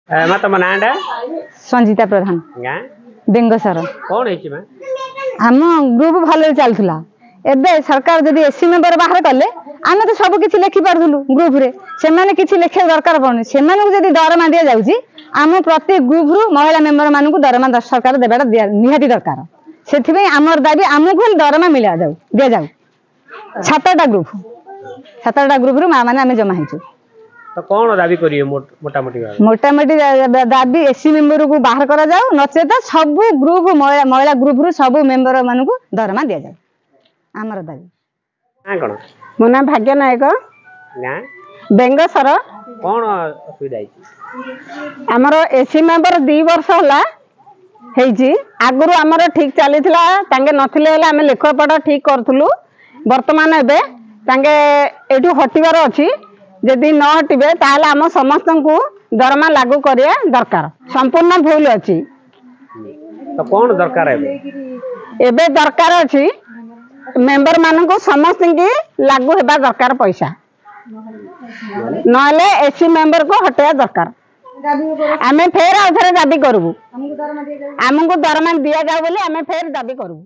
मा तुम नाटा संजीता प्रधान गाँ बेंगसर कौन है आम ग्रुप भले चलूला एबे सरकार जदि एससी मेंबर बाहर कले आम तो सब किसी लिखि पार्थुलु ग्रुप रे सेमाने किछि लिखिया दरकार पड़नी सेमानकु जदि दरमा दिया जाउची आम प्रति ग्रुप रु महिला मेंबर मानकु दरमा सरकार देबाटा निहाती दरकार सेथिबे आमर दाबी आमकु दरमा मिला जाउ दिया जाउ सातटा ग्रुप रु मा माने आमे जमा हिचु तो कौन दाबी करिए मोटामोटी मोटामोटी दाबी एससी मेंबर को बाहर करा जाउ नचेत सब ग्रुप महिला ग्रुप रु सब मेंबर मानकु दरमा दिया जाउ आमर दाबी हां कोन मो ना भाग्य नायक गाँ बेंगसर कौन असुविधा है आमर एससी मेंबर 2 वर्ष होला हेजी आगुरु आमर ठीक चलीथिला तांगे नथिले होला आमे लेखपट ठीक करथुलु वर्तमान एबे तांगे एठु हटिबार अछि यदि न हटिबे ताहले आम समस्त को दरमा लागू करिया दरकार संपूर्ण भूल अछि तो कौन दरकार है एबे दरकार अछि मेंबर मानन को समस्त की लागू हेबा दरकार पैसा नले एससी मेंबर को हटाया दरकार आमे फेर आउथरे दाबी करबू हमको दरमा दिया जाऊ बोले आमे फेर दाबी करबू।